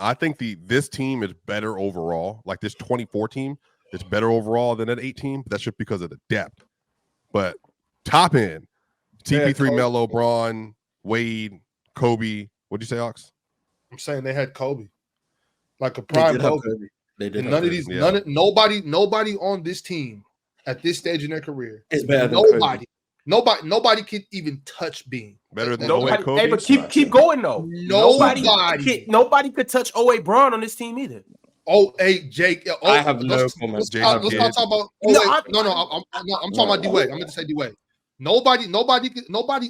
I think this team is better overall. Like this 24 team is better overall than that 8 team. That's just because of the depth. But top end, CP3, Melo, Bron, Wade, Kobe. What'd you say, Ox? I'm saying they had Kobe, like a prime Kobe. They did. None of these, nobody on this team at this stage in their career is better than Kobe. Nobody can even touch Bean. Better than nobody. Kobe. Hey, but keep going though. Nobody could touch 08 Bron on this team either. 08 Jake. I have no comments. Let's not talk about. I'm talking about D-Wade. I'm going to say D-Wade. Nobody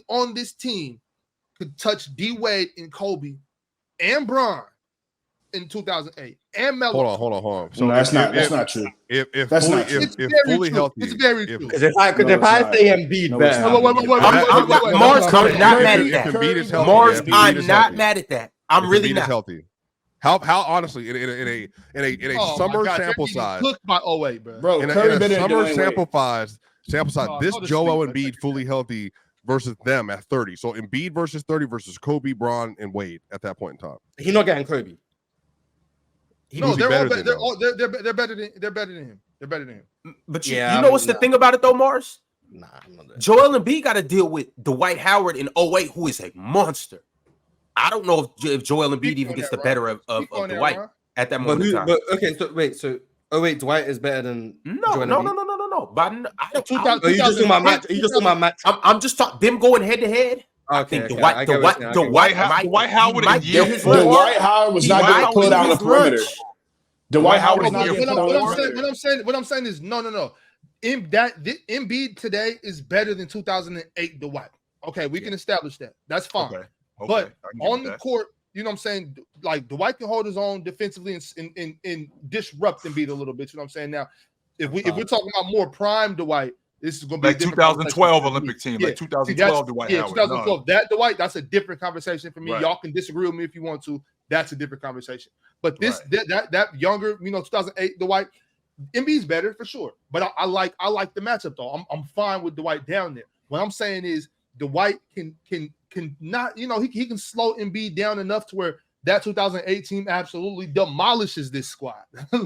on this team could touch D-Wade and Kobe and Bron in 2008 and Melo. Hold on. So that's not true. If that's fully, not true. if fully healthy, it's very true. Because if I say Embiid, Mars, I'm not mad at that. Embiid is healthy. Mars, I'm not mad at that. I'm really not healthy. How honestly in a summer sample size? Cooked by 08, bro. In a summer sample size. This Joel Embiid fully healthy versus them at 30. So Embiid versus 30 versus Kobe, Bron, and Wade at that point in time. He's not getting Kobe. They're better than him. They're better than him. But you know what's the thing about it though, Mars? Nah, I'm not there. Joel Embiid got to deal with Dwight Howard in 08, who is a monster. I don't know if Joel Embiid even gets the better of Dwight at that moment in time. But okay, so wait, Dwight is better than No. But you just talking about match. You just talking about match. I'm just talking them going head to head. I think Dwight Howard was not getting put out on the perimeter. Dwight Howard was not getting put out on the perimeter. What I'm saying is no. Embiid today is better than 2008 Dwight. Okay, we can establish that. That's fine. Okay. But on the court, you know what I'm saying? Like Dwight can hold his own defensively and disrupt Embiid a little bit. You know what I'm saying? Now, if we're talking about more prime Dwight, this is going to be like 2012 Olympic team, like 2012 Dwight Howard. 2012. That Dwight, that's a different conversation for me. Right. Y'all can disagree with me if you want to. That's a different conversation. But this that younger, 2008 Dwight, Embiid's better for sure. But I like the matchup though. I'm fine with Dwight down there. What I'm saying is Dwight can not, he can slow Embiid down enough to where that 2008 team absolutely demolishes this squad.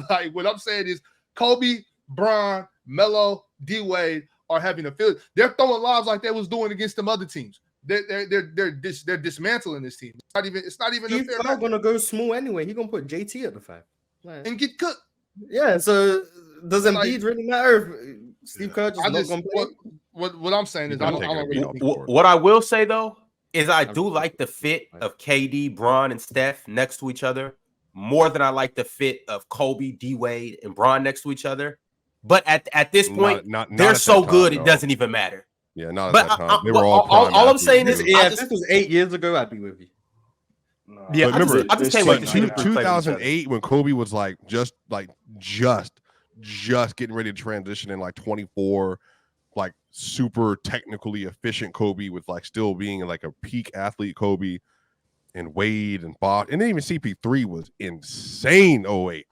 Like what I'm saying is Kobe, Bron, Melo, D-Wade are having a field. They're throwing lobs like they was doing against them other teams. They're dismantling this team. It's not even. He's not gonna go small anyway. He's gonna put JT at the 5 and get cooked. Yeah. So does Embiid really matter if Steve Kerr just not gonna play? What I'm saying is, what I will say though is I do like the fit of KD, Bron, and Steph next to each other more than I like the fit of Kobe, D-Wade, and Bron next to each other. But at this point, they're so good it doesn't even matter. Yeah, not at that time. They were all I'm saying is, if this was 8 years ago, I'd be with you. Yeah, remember, I just can't wait. 2008 when Kobe was just getting ready to transition in 24, super technically efficient Kobe with still being a peak athlete Kobe, and Wade and Bob, and then even CP3 was insane 08.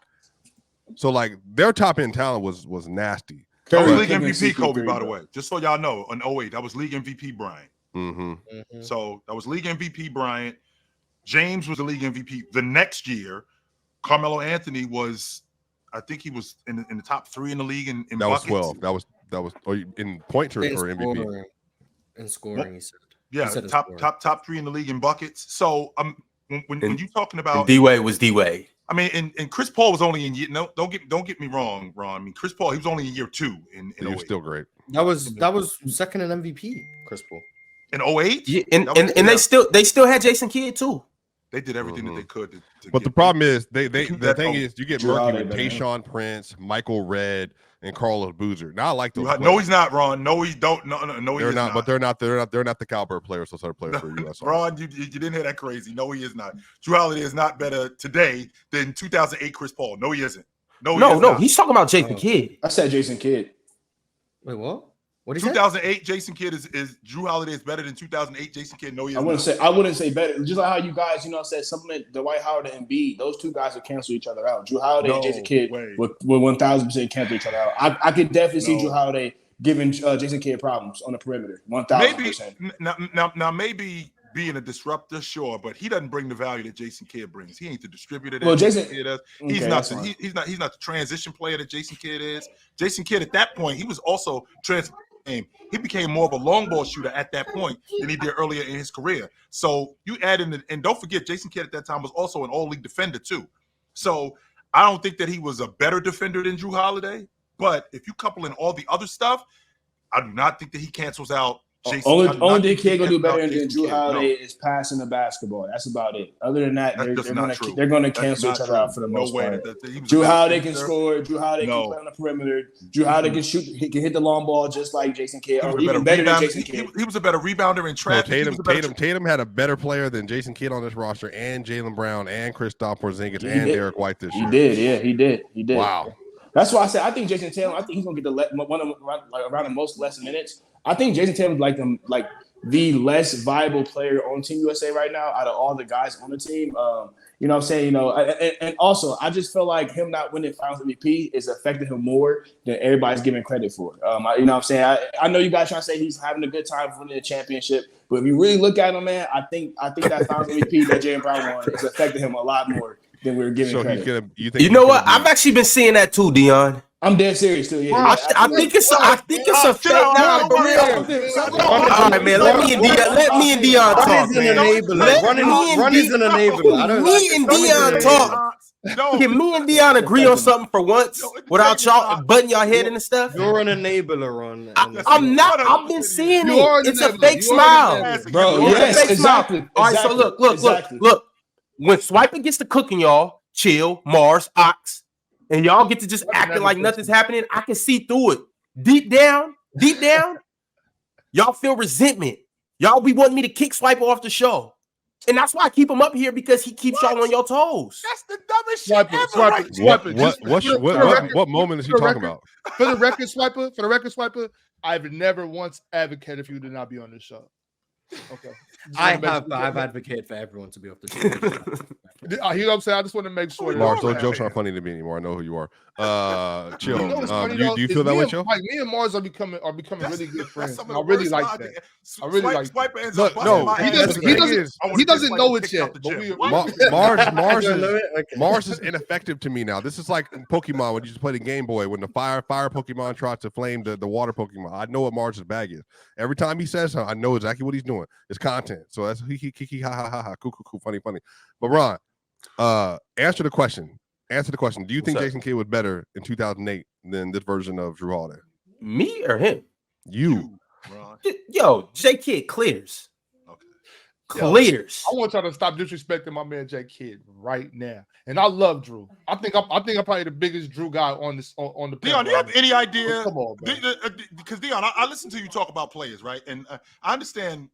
So their top end talent was nasty. That was league MVP Kobe, by the way. Just so y'all know, in 08, that was league MVP Bryant. Mm-hmm. So that was league MVP Bryant. James was the league MVP. The next year, Carmelo Anthony was, I think he was in the top 3 in the league in that buckets. Was 12. That was in points or MVP. In scoring, he said. Yeah, he said top 3 in the league in buckets. So when you're talking about D-Wade was D-Wade. I mean, and Chris Paul was only in year. No, don't get me wrong, Ron. I mean, Chris Paul, he was only in year 2 in he was still great. That was second in MVP, Chris Paul. In 08? Yeah, and they still had Jason Kidd too. They did everything that they could to but the problem is the thing is you get murky with Tayshaun Prince, Michael Redd, and Carlos Boozer. Now I like those. No, he's not, Ron. No, he don't. No, they're not. But they're not the caliber players. Those other players for US. Ron, you didn't hear that crazy. No, he is not. Jrue Holiday is not better today than 2008 Chris Paul. No, he isn't. No, he's talking about Jason Kidd. I said Jason Kidd. Wait, what? What 2008 Jason Kidd is Jrue Holiday is better than 2008 Jason Kidd. No, he isn't. I wouldn't say better. Just like how you guys, said supplement Dwight Howard and Embiid. Those two guys would cancel each other out. Jrue Holiday and Jason Kidd would 1,000% cancel each other out. I could definitely see Jrue Holiday giving Jason Kidd problems on the perimeter. 1,000%. Now maybe being a disruptor, sure, but he doesn't bring the value that Jason Kidd brings. He ain't the distributor that Well, Jason Jason- Kidd does. okay, He's that's not. fine. He's not the transition player that Jason Kidd is. Jason Kidd at that point, he was also he became more of a long ball shooter at that point than he did earlier in his career. So you add in, and don't forget, Jason Kidd at that time was also an all-league defender too. So I don't think that he was a better defender than Drew Holiday. But if you couple in all the other stuff, I do not think that he cancels out Jason. Only thing Kidd gonna do better than Drew Kidd. Holiday is passing the basketball. That's about it. Other than that, they're That's gonna cancel not each other true. out for the most way part. that he was Drew a better Holiday can defender. score. Drew Holiday can play on the perimeter. Drew Holiday can shoot. He can hit the long ball just like Jason Kidd, He was or a even better than rebounder. Jason Kidd. He was a better rebounder in traffic. Tatum had a better player than Jason Kidd on this roster, and Jaylen Brown, and Kristaps Porzingis, and Derek White this year. He did, yeah, he did. Wow. That's why I said I think Jason Tatum. I think he's gonna get around the most less minutes. I think Jason Tatum like the less viable player on Team USA right now out of all the guys on the team. You know what I'm saying? You know, and also I just feel like him not winning Finals MVP is affecting him more than everybody's giving credit for. You know what I'm saying? I know you guys trying to say he's having a good time winning the championship, but if you really look at him, man, I think that Finals MVP that Jaylen Brown won is affecting him a lot more than we're giving credit. You know what? I've actually been seeing that too, Dion. I'm dead serious too. Yeah, I think it's a fake now for real. All right, man. Let me and Dion talk, man. Run is an enabler. Me and Dion talk. Can me and Dion agree on something for once without y'all butting y'all head into stuff? You're an enabler, Ron. I'm not. I've been seeing it. It's a fake smile, bro. Yes, exactly. All right, so look. When Swiper gets to cooking, y'all chill, Mars, Ox, and y'all get to just acting like nothing's happening. I can see through it. Deep down, y'all feel resentment. Y'all be wanting me to kick Swiper off the show. And that's why I keep him up here, because he keeps y'all on your toes. That's the dumbest shit ever. What moment is he talking about? For the record, Swiper, I've never once advocated for you to not be on this show. Okay. I've advocated for everyone to be off the show. You know what I'm saying? I just want to make sure. Mars, those jokes aren't funny to me anymore. I know who you are. Chill. You know what's funny, do you feel that way, Chill? Like, me and Mars are becoming really good friends. I really like that. I really like that. He doesn't know it yet. Mars is ineffective to me now. This is like Pokemon when you just play the Game Boy when the fire Pokemon tries to flame the water Pokemon. I know what Mars's bag is. Every time he says something, I know exactly what he's doing. It's content. So that's he ha ha ha ha cool funny. But Ron, answer the question. Do you think Jason Kidd was better in 2008 than this version of Drew Holiday? Me or him? You. Ron. Yo, J Kidd clears. Clears. I want y'all to stop disrespecting my man J Kidd right now. And I love Drew. I think I'm probably the biggest Drew guy on the Dion, do you have any idea? Come on, because Dion, I listen to you talk about players, right? And I understand,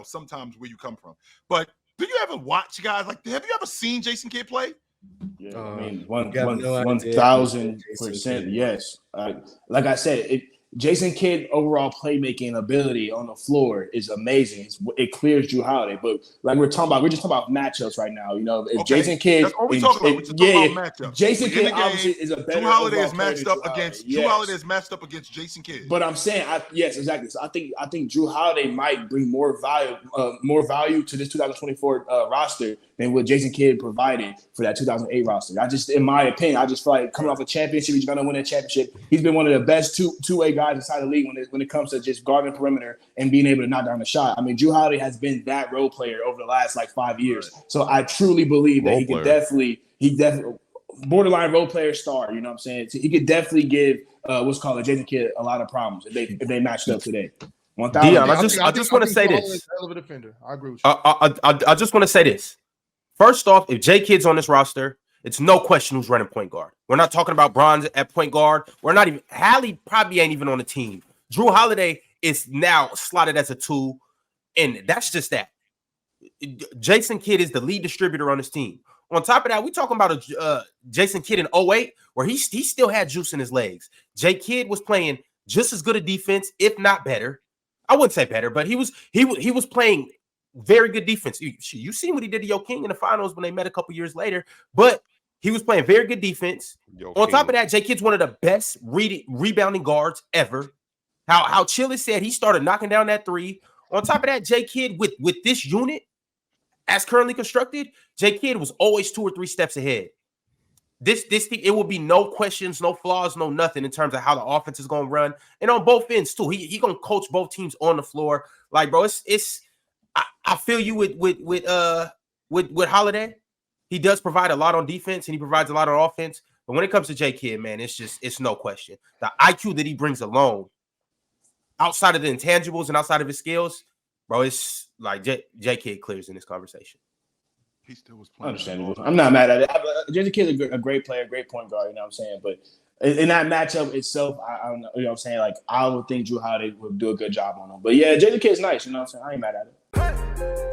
sometimes where you come from. But do you ever watch guys like? Have you ever seen Jason Kidd play? Yeah, I mean, 1,000%. Yes. Like I said, Jason Kidd overall playmaking ability on the floor is amazing. It clears Drew Holiday, but like we're just talking about matchups right now. If Jason Kidd, that's all we're talking about. Matchups. Jason Kidd obviously is a better. Drew Holiday is matched up against Drew Holiday is matched up against Jason Kidd. But I'm saying, yes, exactly. So I think Drew Holiday might bring more value to this 2024 roster than what Jason Kidd provided for that 2008 roster. In my opinion, I just feel like coming off a championship, he's going to win a championship. He's been one of the best two-way guys inside the league when it comes to just guarding perimeter and being able to knock down the shot. I mean, Drew Holiday has been that role player over the last 5 years. Right. So I truly believe that he definitely borderline role player star. You know what I'm saying? So he could definitely give Jason Kidd a lot of problems if they matched up today. 1,000. Dion, I just want to say this. Hell of a defender. I agree with you. I just want to say this. First off, if J Kidd's on this roster, it's no question who's running point guard. We're not talking about Bronze at point guard. We're not even – Hallie probably ain't even on the team. Drew Holiday is now slotted as a 2, and that's just that. Jason Kidd is the lead distributor on this team. On top of that, we're talking about Jason Kidd in 08 where he still had juice in his legs. J Kidd was playing just as good a defense, if not better. I wouldn't say better, but he was playing – very good defense. You seen what he did to Yo King in the finals when they met a couple years later, but he was playing very good defense. On top of that, J Kidd's one of the best rebounding guards ever. How Chili said he started knocking down that 3 On top of that, J Kidd with this unit as currently constructed, J Kidd was always 2 or 3 steps ahead. This team, it will be no questions, no flaws, no nothing in terms of how the offense is going to run, and on both ends too. He going to coach both teams on the floor. Like, bro, I feel you with Holiday. He does provide a lot on defense and he provides a lot on offense. But when it comes to J Kidd, man, it's no question. The IQ that he brings alone, outside of the intangibles and outside of his skills, bro, it's like J Kidd clears in this conversation. He still was playing. Understandable. I'm not mad at it. J Kidd is a great player, great point guard. You know what I'm saying? But in that matchup itself, I don't know. You know what I'm saying? Like, I would think Drew Holiday would do a good job on him. But yeah, J Kidd is nice. You know what I'm saying? I ain't mad at it.